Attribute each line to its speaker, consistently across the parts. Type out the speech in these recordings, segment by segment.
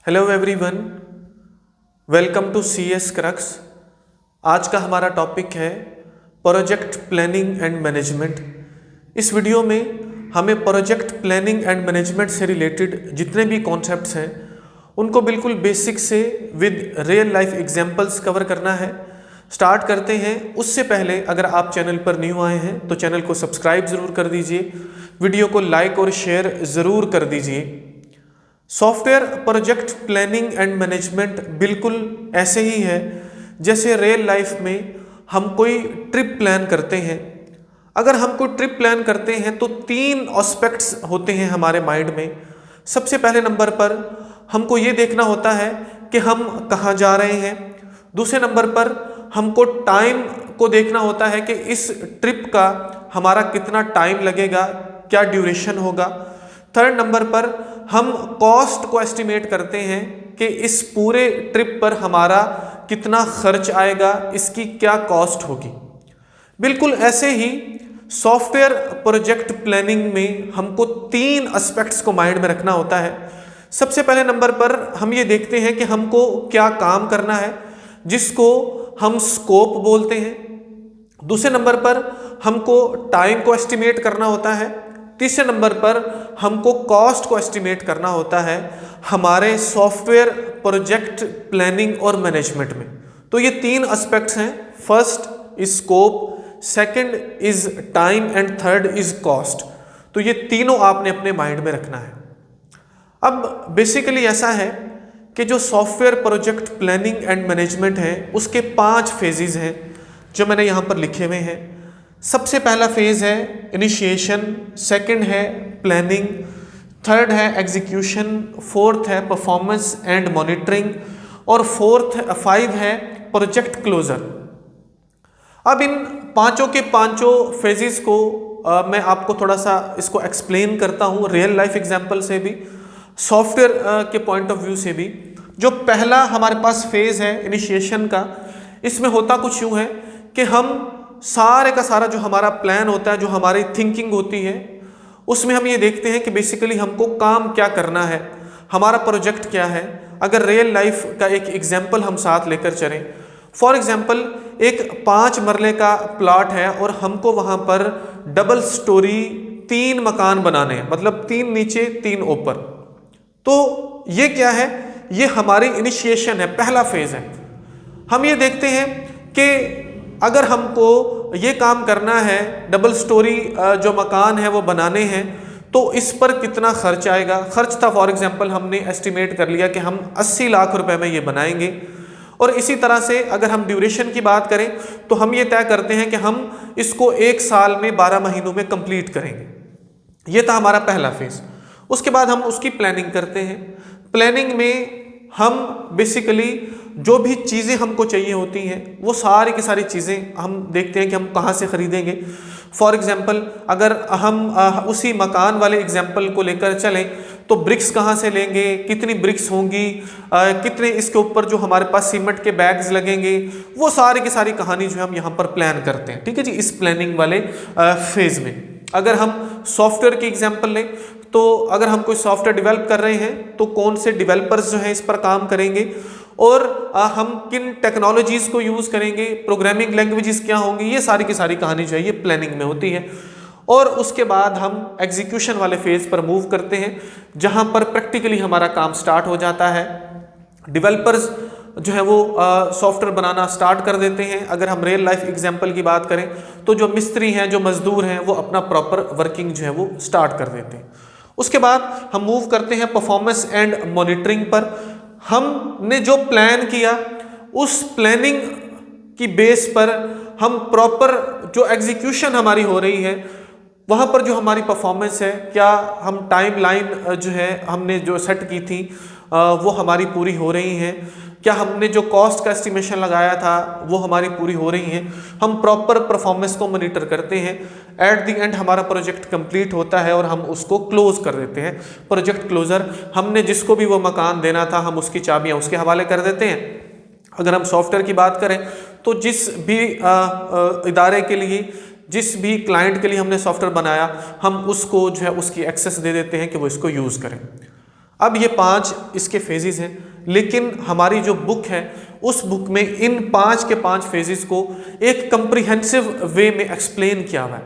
Speaker 1: Hello everyone, welcome to C S crux. आज का हमारा टॉपिक है प्रोजेक्ट प्लानिंग एंड मैनेजमेंट। इस वीडियो में हमें प्रोजेक्ट प्लानिंग एंड मैनेजमेंट से रिलेटेड जितने भी कॉन्सेप्ट्स हैं उनको बिल्कुल बेसिक से with real life examples cover करना है। स्टार्ट करते हैं। उससे पहले अगर आप चैनल पर न्यू आए हैं तो चैनल को सब्सक्राइब ज़रूर कर दीजिए, वीडियो को लाइक और शेयर ज़रूर कर दीजिए। Software project planning and management बिल्कुल ऐसे ही है जैसे रियल लाइफ में हम कोई ट्रिप प्लान करते हैं। अगर हम कोई ट्रिप प्लान करते हैं तो तीन एस्पेक्ट्स होते हैं हमारे माइंड में। सबसे पहले नंबर पर हमको ये देखना होता है कि हम कहाँ जा रहे हैं। दूसरे नंबर पर हमको टाइम को देखना होता है कि इस ट्रिप का हमारा कितना टाइम लगेगा, क्या ड्यूरेशन होगा। थर्ड नंबर पर हम कॉस्ट को एस्टिमेट करते हैं कि इस पूरे ट्रिप पर हमारा कितना खर्च आएगा, इसकी क्या कॉस्ट होगी। बिल्कुल ऐसे ही सॉफ्टवेयर प्रोजेक्ट प्लानिंग में हमको तीन एस्पेक्ट्स को माइंड में रखना होता है। सबसे पहले नंबर पर हम ये देखते हैं कि हमको क्या काम करना है, जिसको हम स्कोप बोलते हैं। दूसरे नंबर पर हमको टाइम को एस्टिमेट करना होता है। तीसरे नंबर पर हमको कॉस्ट को एस्टिमेट करना होता है हमारे सॉफ्टवेयर प्रोजेक्ट प्लानिंग और मैनेजमेंट में। तो ये तीन एस्पेक्ट्स हैं। First is scope, second is time and third is cost. तो ये तीनों आपने अपने माइंड में रखना है। अब बेसिकली ऐसा है कि जो software project planning and management है उसके 5 फेजेस हैं जो मैंने यहाँ पर लिखे हुए हैं। सबसे पहला फेज है इनिशिएशन, सेकंड है प्लानिंग, थर्ड है एग्जीक्यूशन, फोर्थ है परफॉर्मेंस एंड मॉनिटरिंग और 5 है प्रोजेक्ट क्लोजर। अब इन पांचों के पांचों फेजेस को मैं आपको थोड़ा सा इसको एक्सप्लेन करता हूँ रियल लाइफ एग्जांपल से भी, सॉफ्टवेयर के पॉइंट ऑफ व्यू से भी। जो पहला हमारे पास फेज है इनिशिएशन का, इसमें होता कुछ यूँ है कि हम सारे का सारा जो हमारा प्लान होता है, जो हमारी थिंकिंग होती है, उसमें हम ये देखते हैं कि बेसिकली हमको काम क्या करना है, हमारा प्रोजेक्ट क्या है। अगर रियल लाइफ का एक एग्जांपल हम साथ लेकर चलें, फॉर एग्जांपल एक 5 मरले का प्लॉट है और हमको वहाँ पर डबल स्टोरी 3 मकान बनाने हैं, मतलब 3 नीचे 3 ऊपर। तो ये क्या है, ये हमारी इनिशिएशन है, पहला फेज है। हम ये देखते हैं कि अगर हमको ये काम करना है, डबल स्टोरी जो मकान है वो बनाने हैं, तो इस पर कितना खर्च आएगा। खर्च था फॉर एग्जांपल हमने एस्टिमेट कर लिया कि हम 80 लाख रुपए में ये बनाएंगे। और इसी तरह से अगर हम ड्यूरेशन की बात करें तो हम ये तय करते हैं कि हम इसको 1 साल में 12 महीनों में कंप्लीट करेंगे। ये था हमारा पहला फेज। उसके बाद हम उसकी प्लानिंग करते हैं। प्लानिंग में हम बेसिकली जो भी चीज़ें हमको चाहिए होती हैं वो सारी की सारी चीज़ें हम देखते हैं कि हम कहाँ से ख़रीदेंगे। फॉर एग्जांपल अगर हम उसी मकान वाले एग्जांपल को लेकर चलें तो ब्रिक्स कहाँ से लेंगे, कितनी ब्रिक्स होंगी, कितने इसके ऊपर जो हमारे पास सीमेंट के बैग्स लगेंगे, वो सारी की सारी कहानी जो हम यहाँ पर प्लान करते हैं। ठीक है जी, इस प्लानिंग वाले फेज़ में अगर हम सॉफ्टवेयर की एग्जांपल लें तो अगर हम कोई सॉफ्टवेयर डेवलप कर रहे हैं तो कौन से डेवलपर्स जो हैं इस पर काम करेंगे और हम किन टेक्नोलॉजीज़ को यूज़ करेंगे, प्रोग्रामिंग लैंग्वेजेस क्या होंगी, ये सारी की सारी कहानी जो है ये प्लानिंग में होती है। और उसके बाद हम एग्जीक्यूशन वाले फेज़ पर मूव करते हैं जहां पर प्रैक्टिकली हमारा काम स्टार्ट हो जाता है। डेवलपर्स जो है वो सॉफ्टवेयर बनाना स्टार्ट कर देते हैं। अगर हम रियल लाइफ एग्जांपल की बात करें तो जो मिस्त्री हैं, जो मजदूर हैं, वो अपना प्रॉपर वर्किंग जो है वो स्टार्ट कर देते हैं। उसके बाद हम मूव करते हैं परफॉर्मेंस एंड मॉनिटरिंग पर। हमने जो प्लान किया उस प्लानिंग की बेस पर हम प्रॉपर जो एग्जीक्यूशन हमारी हो रही है वहाँ पर जो हमारी परफॉर्मेंस है, क्या हम टाइम लाइन जो है हमने जो सेट की थी वो हमारी पूरी हो रही हैं, क्या हमने जो कॉस्ट का एस्टिमेशन लगाया था वो हमारी पूरी हो रही हैं। हम प्रॉपर परफॉर्मेंस को मॉनिटर करते हैं। एट द एंड हमारा प्रोजेक्ट कंप्लीट होता है और हम उसको क्लोज कर देते हैं। प्रोजेक्ट क्लोजर, हमने जिसको भी वो मकान देना था हम उसकी चाबियाँ उसके हवाले कर देते हैं। अगर हम सॉफ्टवेयर की बात करें तो जिस भी इदारे के लिए, जिस भी क्लाइंट के लिए हमने सॉफ्टवेयर बनाया, हम उसको जो है उसकी एक्सेस दे देते हैं कि वो इसको यूज़ करें। अब ये 5 इसके फेजेस हैं, लेकिन हमारी जो बुक है उस बुक में इन 5 के 5 फेजेस को एक कंप्रिहेंसिव वे में एक्सप्लेन किया हुआ है,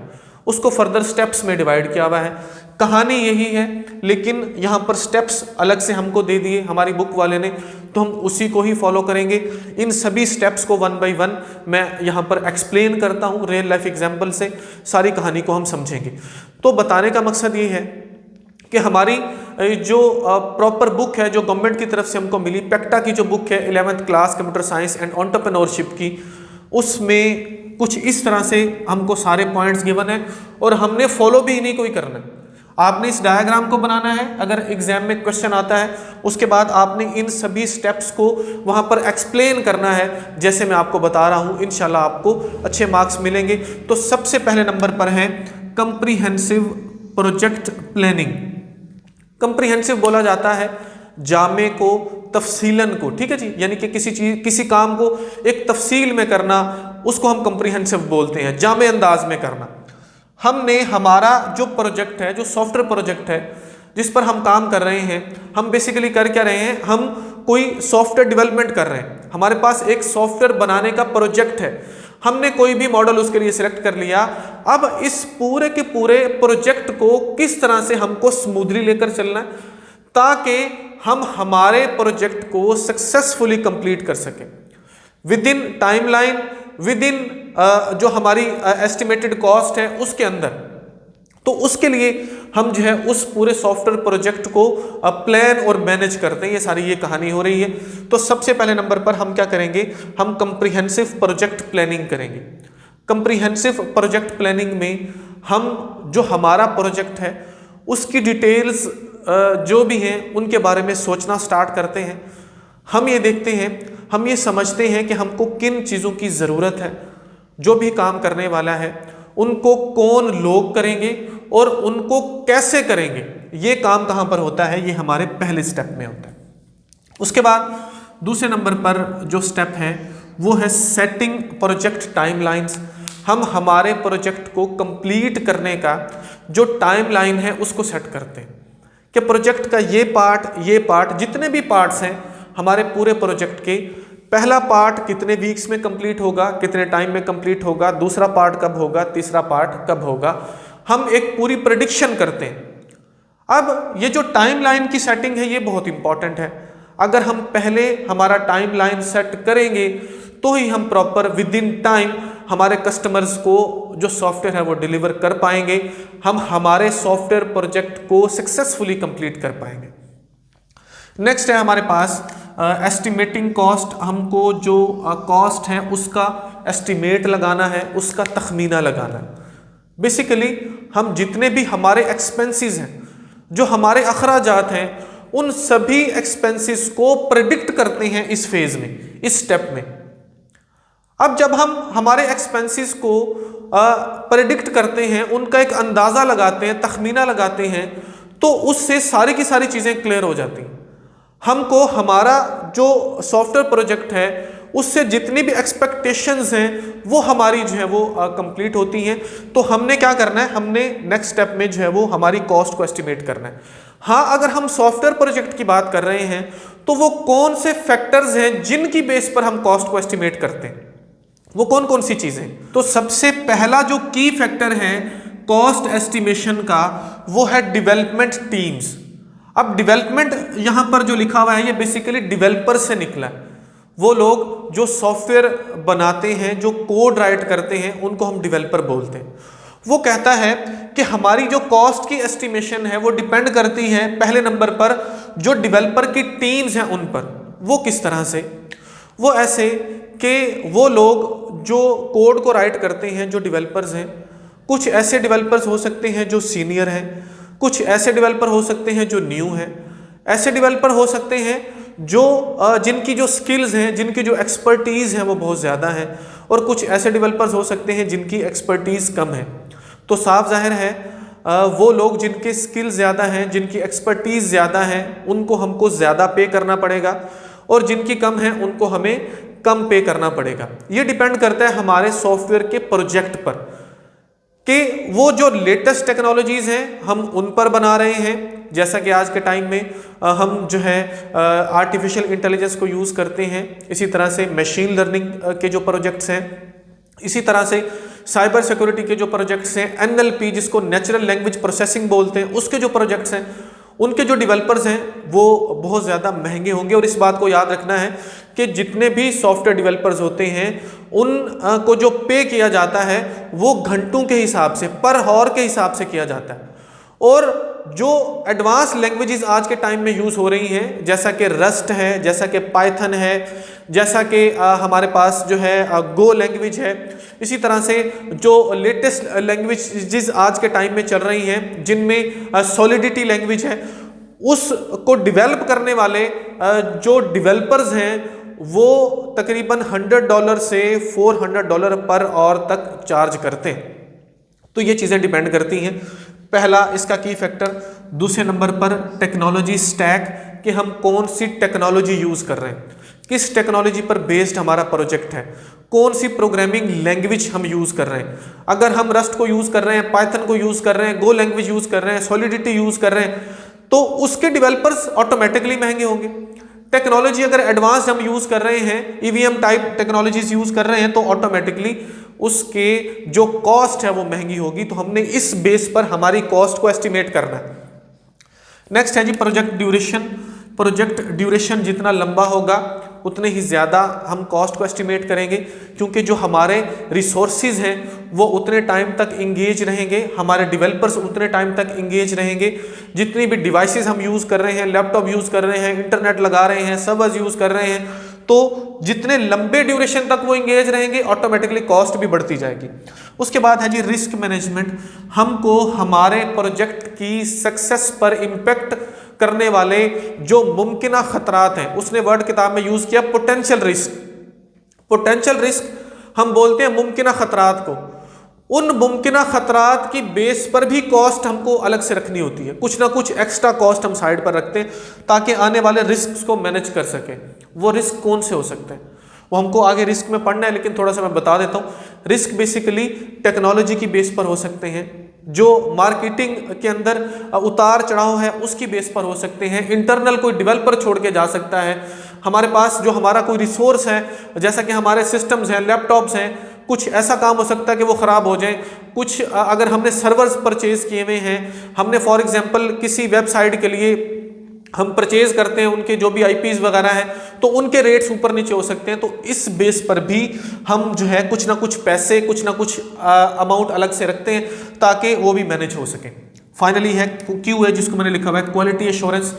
Speaker 1: उसको फर्दर स्टेप्स में डिवाइड किया हुआ है। कहानी यही है, लेकिन यहाँ पर स्टेप्स अलग से हमको दे दिए हमारी बुक वाले ने, तो हम उसी को ही फॉलो करेंगे। इन सभी स्टेप्स को 1 बाय 1 मैं यहाँ पर एक्सप्लेन करता हूँ, रियल लाइफ एग्जाम्पल से सारी कहानी को हम समझेंगे। तो बताने का मकसद ये है कि हमारी जो प्रॉपर बुक है, जो गवर्नमेंट की तरफ से हमको मिली, पेक्टा की जो बुक है 11th class computer science and entrepreneurship की, उसमें कुछ इस तरह से हमको सारे पॉइंट्स गिवन है और हमने फॉलो भी नहीं कोई करना है। आपने इस डायग्राम को बनाना है, अगर एग्जाम में क्वेश्चन आता है उसके बाद आपने इन सभी स्टेप्स को वहाँ पर एक्सप्लेन करना है, जैसे मैं आपको बता रहा हूँ। इंशाल्लाह आपको अच्छे मार्क्स मिलेंगे। तो सबसे पहले नंबर पर है कंप्रीहेंसिव प्रोजेक्ट प्लानिंग। कंप्रीहेंसिव बोला जाता है जामे को, तफसीलन को, ठीक है जी, यानी कि किसी काम को एक तफसील में करना, उसको हम कंप्रीहेंसिव बोलते हैं, जामे अंदाज में करना। हमने हमारा जो प्रोजेक्ट है, जो सॉफ्टवेयर प्रोजेक्ट है जिस पर हम काम कर रहे हैं, हम बेसिकली कर क्या रहे हैं, हम कोई सॉफ्टवेयर डेवलपमेंट कर रहे हैं। हमारे पास एक सॉफ्टवेयर बनाने का प्रोजेक्ट है, हमने कोई भी मॉडल उसके लिए सिलेक्ट कर लिया। अब इस पूरे के पूरे प्रोजेक्ट को किस तरह से हमको स्मूथली लेकर चलना है ताकि हम हमारे प्रोजेक्ट को सक्सेसफुली कंप्लीट कर सकें with in timeline, with in जो हमारी एस्टिमेटेड कॉस्ट है उसके अंदर। तो उसके लिए हम जो है उस पूरे सॉफ्टवेयर प्रोजेक्ट को प्लान और मैनेज करते हैं। ये सारी ये कहानी हो रही है। तो सबसे पहले नंबर पर हम क्या करेंगे, हम कंप्रीहेंसिव प्रोजेक्ट प्लानिंग करेंगे। कंप्रीहेंसिव प्रोजेक्ट प्लानिंग में हम जो हमारा प्रोजेक्ट है उसकी डिटेल्स जो भी हैं उनके बारे में सोचना स्टार्ट करते हैं। हम ये देखते हैं, हम ये समझते हैं कि हमको किन चीज़ों की ज़रूरत है, जो भी काम करने वाला है उनको कौन लोग करेंगे और उनको कैसे करेंगे, ये काम कहाँ पर होता है, ये हमारे पहले स्टेप में होता है। उसके बाद दूसरे नंबर पर जो स्टेप है वो है सेटिंग प्रोजेक्ट टाइमलाइंस। हम हमारे प्रोजेक्ट को कंप्लीट करने का जो टाइमलाइन है उसको सेट करते हैं कि प्रोजेक्ट का ये पार्ट जितने भी पार्ट्स हैं हमारे पूरे प्रोजेक्ट के, पहला पार्ट कितने वीक्स में कंप्लीट होगा, कितने टाइम में कंप्लीट होगा, दूसरा पार्ट कब होगा, तीसरा पार्ट कब होगा, हम एक पूरी प्रेडिक्शन करते हैं। अब ये जो टाइमलाइन की सेटिंग है ये बहुत इंपॉर्टेंट है। अगर हम पहले हमारा टाइमलाइन सेट करेंगे तो ही हम प्रॉपर विद इन टाइम हमारे कस्टमर्स को जो सॉफ्टवेयर है वो डिलीवर कर पाएंगे, हम हमारे सॉफ्टवेयर प्रोजेक्ट को सक्सेसफुली कंप्लीट कर पाएंगे। नेक्स्ट है हमारे पास एस्टिमेटिंग कॉस्ट। हमको जो कॉस्ट है उसका एस्टिमेट लगाना है, उसका तखमीना लगाना है। बेसिकली हम जितने भी हमारे एक्सपेंसेस हैं, जो हमारे अखराजात हैं, उन सभी एक्सपेंसेस को प्रेडिक्ट करते हैं इस फेज में, इस स्टेप में। अब जब हम हमारे एक्सपेंसेस को प्रेडिक्ट करते हैं, उनका एक अंदाज़ा लगाते हैं, तखमीना लगाते हैं, तो उससे सारी की सारी चीज़ें क्लियर हो जाती हैं। हमको हमारा जो सॉफ्टवेयर प्रोजेक्ट है उससे जितनी भी एक्सपेक्टेशंस हैं वो हमारी जो है वो कंप्लीट होती हैं। तो हमने क्या करना है, हमने नेक्स्ट स्टेप में जो है वो हमारी कॉस्ट को एस्टिमेट करना है। हाँ, अगर हम सॉफ्टवेयर प्रोजेक्ट की बात कर रहे हैं तो वो कौन से फैक्टर्स हैं जिनकी बेस पर हम कॉस्ट को एस्टिमेट करते हैं, वो कौन कौन सी चीज़ें। तो सबसे पहला जो की फैक्टर है कॉस्ट एस्टिमेशन का वो है डेवलपमेंट टीम्स। अब डेवलपमेंट यहाँ पर जो लिखा हुआ है ये बेसिकली डेवलपर से निकला है। वो लोग जो सॉफ्टवेयर बनाते हैं, जो कोड राइट करते हैं, उनको हम डेवलपर बोलते हैं। वो कहता है कि हमारी जो कॉस्ट की एस्टिमेशन है वो डिपेंड करती है पहले नंबर पर जो डेवलपर की टीम्स हैं उन पर। वो किस तरह से, वो ऐसे कि वो लोग जो कोड को राइट करते हैं, जो डेवलपर्स हैं, कुछ ऐसे डेवलपर्स हो सकते हैं जो सीनियर हैं, कुछ ऐसे डेवलपर हो सकते हैं जो न्यू हैं, ऐसे डेवलपर हो सकते हैं जो जिनकी जो स्किल्स हैं, जिनकी जो एक्सपर्टीज़ हैं वो बहुत ज़्यादा है, और कुछ ऐसे डेवलपर्स हो सकते हैं जिनकी एक्सपर्टीज़ कम है। तो साफ जाहिर है वो लोग जिनके स्किल्स ज़्यादा हैं, जिनकी एक्सपर्टीज़ ज़्यादा है, उनको हमको ज़्यादा पे करना पड़ेगा, और जिनकी कम है उनको हमें कम पे करना पड़ेगा। ये डिपेंड करता है हमारे सॉफ्टवेयर के प्रोजेक्ट पर कि वो जो लेटेस्ट टेक्नोलॉजीज़ हैं हम उन पर बना रहे हैं, जैसा कि आज के टाइम में हम जो है आर्टिफिशियल इंटेलिजेंस को यूज़ करते हैं, इसी तरह से मशीन लर्निंग के जो प्रोजेक्ट्स हैं, इसी तरह से साइबर सिक्योरिटी के जो प्रोजेक्ट्स हैं, NLP जिसको नेचुरल लैंग्वेज प्रोसेसिंग बोलते हैं, उसके जो प्रोजेक्ट्स हैं, उनके जो डेवलपर्स हैं वो बहुत ज़्यादा महंगे होंगे। और इस बात को याद रखना है कि जितने भी सॉफ्टवेयर डेवलपर्स होते हैं उन को जो पे किया जाता है वो घंटों के हिसाब से, पर हॉर के हिसाब से किया जाता है। और जो एडवांस लैंग्वेजेस आज के टाइम में यूज़ हो रही हैं, जैसा कि रस्ट है, जैसा कि पाइथन है, जैसा कि हमारे पास जो है गो लैंग्वेज है, इसी तरह से जो लेटेस्ट लैंग्वेजेस आज के टाइम में चल रही हैं जिनमें सॉलिडिटी लैंग्वेज है, उसको डेवलप करने वाले जो डेवलपर्स हैं वो तकरीबन $100 से $400 पर आवर तक चार्ज करते हैं। तो ये चीज़ें डिपेंड करती हैं। पहला इसका की फैक्टर, दूसरे नंबर पर टेक्नोलॉजी स्टैक, कि हम कौन सी टेक्नोलॉजी यूज़ कर रहे हैं, किस टेक्नोलॉजी पर बेस्ड हमारा प्रोजेक्ट है, कौन सी प्रोग्रामिंग लैंग्वेज हम यूज़ कर रहे हैं। अगर हम रस्ट को यूज़ कर रहे हैं, पाइथन को यूज़ कर रहे हैं, गो लैंग्वेज यूज़ कर रहे हैं, सॉलिडिटी यूज़ कर रहे हैं, तो उसके डेवलपर्स ऑटोमेटिकली महंगे होंगे। टेक्नोलॉजी अगर एडवांस हम यूज़ कर रहे हैं, EVM टाइप टेक्नोलॉजीज यूज़ कर रहे हैं, तो ऑटोमेटिकली उसके जो कॉस्ट है वो महंगी होगी। तो हमने इस बेस पर हमारी कॉस्ट को एस्टिमेट करना है। नेक्स्ट है जी प्रोजेक्ट ड्यूरेशन। प्रोजेक्ट ड्यूरेशन जितना लंबा होगा उतने ही ज़्यादा हम कॉस्ट को एस्टिमेट करेंगे, क्योंकि जो हमारे रिसोर्सेज हैं वो उतने टाइम तक इंगेज रहेंगे, हमारे डेवलपर्स उतने टाइम तक इंगेज रहेंगे। जितनी भी डिवाइसेस हम यूज़ कर रहे हैं, लैपटॉप यूज़ कर रहे हैं, इंटरनेट लगा रहे हैं, सर्वर्स यूज़ कर रहे हैं, तो जितने लंबे ड्यूरेशन तक वो इंगेज रहेंगे ऑटोमेटिकली कॉस्ट भी बढ़ती जाएगी। उसके बाद है जी रिस्क मैनेजमेंट। हमको हमारे प्रोजेक्ट की सक्सेस पर इम्पैक्ट करने वाले जो मुमकिन खतरात हैं, उसने वर्ड किताब में यूज किया पोटेंशियल रिस्क। पोटेंशियल रिस्क हम बोलते हैं मुमकिन खतरात को। उन मुमकिन खतरात की बेस पर भी कॉस्ट हमको अलग से रखनी होती है, कुछ ना कुछ एक्स्ट्रा कॉस्ट हम साइड पर रखते हैं ताकि आने वाले रिस्क को मैनेज कर सकें। वो रिस्क कौन से हो सकते हैं वो हमको आगे रिस्क में पढ़ना है, लेकिन थोड़ा सा मैं बता देता हूँ। रिस्क बेसिकली टेक्नोलॉजी की बेस पर हो सकते हैं, जो मार्केटिंग के अंदर उतार चढ़ाव है उसकी बेस पर हो सकते हैं, इंटरनल कोई डेवलपर छोड़ के जा सकता है, हमारे पास जो हमारा कोई रिसोर्स है जैसा कि हमारे सिस्टम्स हैं, लैपटॉप्स हैं, कुछ ऐसा काम हो सकता है कि वो ख़राब हो जाए। कुछ अगर हमने सर्वर्स परचेज किए हुए हैं, हमने फॉर एग्जांपल किसी वेबसाइट के लिए हम परचेज करते हैं, उनके जो भी IPs वगैरह हैं तो उनके रेट्स ऊपर नीचे हो सकते हैं। तो इस बेस पर भी हम जो है कुछ ना कुछ पैसे, कुछ ना कुछ अमाउंट अलग से रखते हैं ताकि वो भी मैनेज हो सके। फाइनली है क्यू है जिसको मैंने लिखा हुआ है क्वालिटी एश्योरेंस।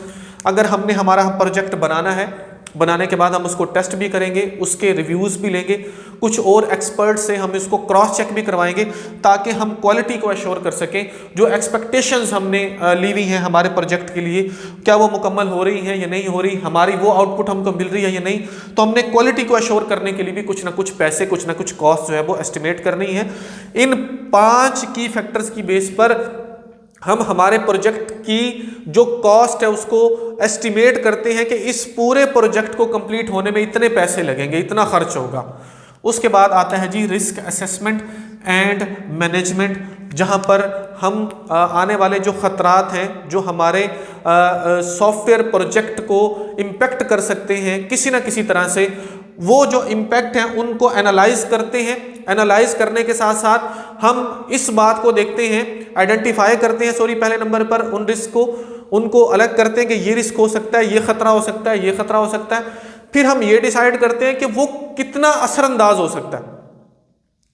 Speaker 1: अगर हमने हमारा प्रोजेक्ट बनाना है, बनाने के बाद हम उसको टेस्ट भी करेंगे, उसके रिव्यूज़ भी लेंगे, कुछ और एक्सपर्ट से हम इसको क्रॉस चेक भी करवाएंगे ताकि हम क्वालिटी को एश्योर कर सकें। जो एक्सपेक्टेशंस हमने ली हुई हैं हमारे प्रोजेक्ट के लिए, क्या वो मुकम्मल हो रही हैं या नहीं हो रही, हमारी वो आउटपुट हमको मिल रही है या नहीं। तो हमने क्वालिटी को एश्योर करने के लिए भी कुछ ना कुछ पैसे, कुछ ना कुछ कॉस्ट जो है वो एस्टिमेट करनी है। इन 5 की फैक्टर्स की बेस पर हम हमारे प्रोजेक्ट की जो कॉस्ट है उसको एस्टिमेट करते हैं कि इस पूरे प्रोजेक्ट को कंप्लीट होने में इतने पैसे लगेंगे, इतना खर्च होगा। उसके बाद आता है जी रिस्क असेसमेंट एंड मैनेजमेंट, जहां पर हम आने वाले जो खतरात हैं जो हमारे सॉफ्टवेयर प्रोजेक्ट को इम्पैक्ट कर सकते हैं किसी ना किसी तरह से, वो जो इम्पैक्ट हैं उनको एनालाइज करते हैं। एनालाइज करने के साथ साथ हम इस बात को देखते हैं, आइडेंटिफाई करते हैं पहले नंबर पर उन रिस्क को, उनको अलग करते हैं कि ये रिस्क हो सकता है, ये खतरा हो सकता है, ये खतरा हो सकता है। फिर हम ये डिसाइड करते हैं कि वो कितना असरअंदाज हो सकता है,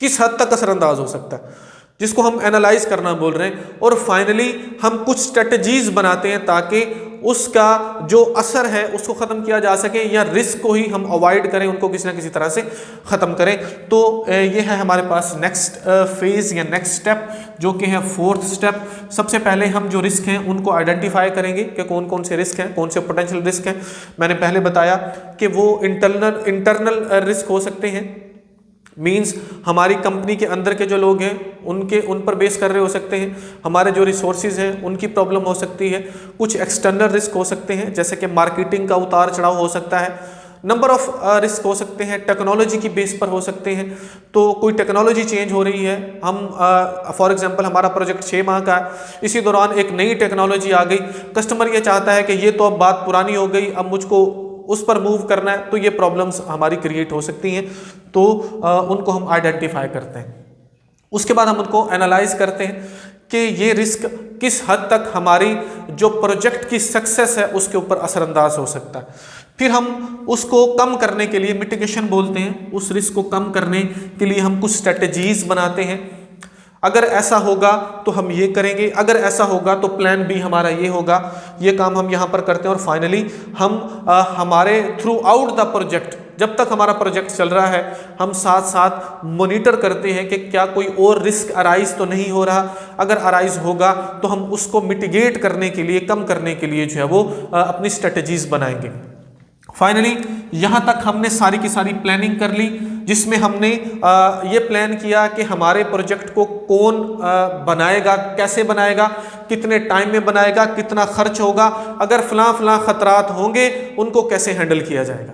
Speaker 1: किस हद तक असरअंदाज हो सकता है, जिसको हम एनालाइज करना बोल रहे हैं। और फाइनली हम कुछ स्ट्रेटजीज बनाते हैं ताकि उसका जो असर है उसको ख़त्म किया जा सके या रिस्क को ही हम अवॉइड करें, उनको किसी ना किसी तरह से ख़त्म करें। तो ये है हमारे पास नेक्स्ट फेज़ या नेक्स्ट स्टेप, जो कि है 4th स्टेप। सबसे पहले हम जो रिस्क हैं उनको आइडेंटिफाई करेंगे कि कौन कौन से रिस्क हैं, कौन से पोटेंशियल रिस्क हैं। मैंने पहले बताया कि वो इंटरनल रिस्क हो सकते हैं, मीन्स हमारी कंपनी के अंदर के जो लोग हैं उन पर बेस कर रहे हो सकते हैं, हमारे जो रिसोर्सेज हैं उनकी प्रॉब्लम हो सकती है। कुछ एक्सटर्नल रिस्क हो सकते हैं जैसे कि मार्केटिंग का उतार चढ़ाव हो सकता है, नंबर ऑफ रिस्क हो सकते हैं, टेक्नोलॉजी की बेस पर हो सकते हैं। तो कोई टेक्नोलॉजी चेंज हो रही है, हम फॉर एग्जांपल हमारा प्रोजेक्ट 6 माह का है, इसी दौरान एक नई टेक्नोलॉजी आ गई, कस्टमर ये चाहता है कि ये तो अब बात पुरानी हो गई, अब मुझको उस पर मूव करना है, तो ये प्रॉब्लम्स हमारी क्रिएट हो सकती हैं। तो उनको हम आइडेंटिफाई करते हैं। उसके बाद हम उनको एनालाइज करते हैं कि ये रिस्क किस हद तक हमारी जो प्रोजेक्ट की सक्सेस है उसके ऊपर असरअंदाज हो सकता है। फिर हम उसको कम करने के लिए, मिटिगेशन बोलते हैं, उस रिस्क को कम करने के लिए हम कुछ स्ट्रेटजीज बनाते हैं। अगर ऐसा होगा तो हम ये करेंगे, अगर ऐसा होगा तो प्लान बी हमारा ये होगा, ये काम हम यहाँ पर करते हैं। और फाइनली हम हमारे थ्रू आउट द प्रोजेक्ट, जब तक हमारा प्रोजेक्ट चल रहा है, हम साथ साथ मॉनिटर करते हैं कि क्या कोई और रिस्क अराइज तो नहीं हो रहा। अगर अराइज होगा तो हम उसको मिटिगेट करने के लिए, कम करने के लिए जो है वो अपनी स्ट्रेटजीज बनाएंगे। फाइनली यहाँ तक हमने सारी की सारी प्लानिंग कर ली, जिसमें हमने ये प्लान किया कि हमारे प्रोजेक्ट को कौन बनाएगा, कैसे बनाएगा, कितने टाइम में बनाएगा, कितना खर्च होगा, अगर फलां खतरात होंगे उनको कैसे हैंडल किया जाएगा।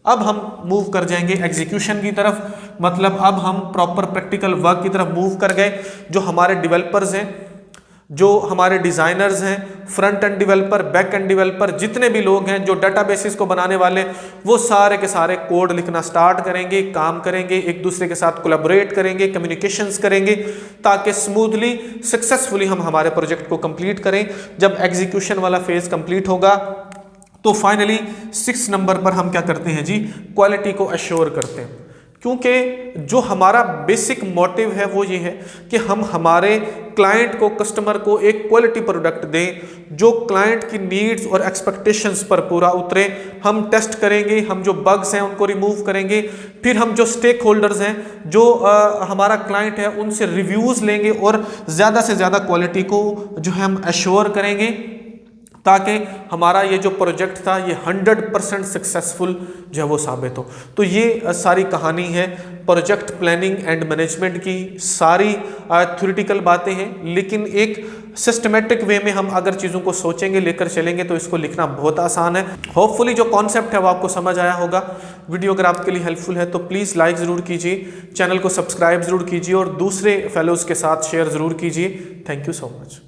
Speaker 1: अब हम मूव कर जाएंगे एग्जीक्यूशन की तरफ, मतलब अब हम प्रॉपर प्रैक्टिकल वर्क की तरफ मूव कर गए। जो हमारे डेवलपर्स हैं, जो हमारे डिज़ाइनर्स हैं, front end developer, back end developer, जितने भी लोग हैं जो डेटाबेसेस को बनाने वाले, वो सारे के सारे कोड लिखना स्टार्ट करेंगे, काम करेंगे, एक दूसरे के साथ कोलैबोरेट करेंगे, कम्युनिकेशंस करेंगे, ताकि स्मूथली, सक्सेसफुली हम हमारे प्रोजेक्ट को कंप्लीट करें। जब एग्जीक्यूशन वाला फेज कंप्लीट होगा तो फाइनली 6 नंबर पर हम क्या करते हैं जी, क्वालिटी को एश्योर करते हैं। क्योंकि जो हमारा बेसिक मोटिव है वो ये है कि हम हमारे क्लाइंट को, कस्टमर को एक क्वालिटी प्रोडक्ट दें जो क्लाइंट की नीड्स और एक्सपेक्टेशंस पर पूरा उतरे। हम टेस्ट करेंगे, हम जो बग्स हैं उनको रिमूव करेंगे, फिर हम जो स्टेक होल्डर्स हैं, जो हमारा क्लाइंट है, उनसे रिव्यूज़ लेंगे और ज़्यादा से ज़्यादा क्वालिटी को जो है हम एश्योर करेंगे, ताकि हमारा ये जो प्रोजेक्ट था ये 100% सक्सेसफुल जो है वो साबित हो। तो ये सारी कहानी है प्रोजेक्ट प्लानिंग एंड मैनेजमेंट की। सारी थ्योरेटिकल बातें हैं, लेकिन एक सिस्टमेटिक वे में हम अगर चीज़ों को सोचेंगे, लेकर चलेंगे, तो इसको लिखना बहुत आसान है। होपफुली जो कॉन्सेप्ट है वो आपको समझ आया होगा। वीडियो अगर आपके लिए हेल्पफुल है तो प्लीज़ लाइक ज़रूर कीजिए, चैनल को सब्सक्राइब ज़रूर कीजिए और दूसरे फेलोज़ के साथ शेयर ज़रूर कीजिए। Thank you so much.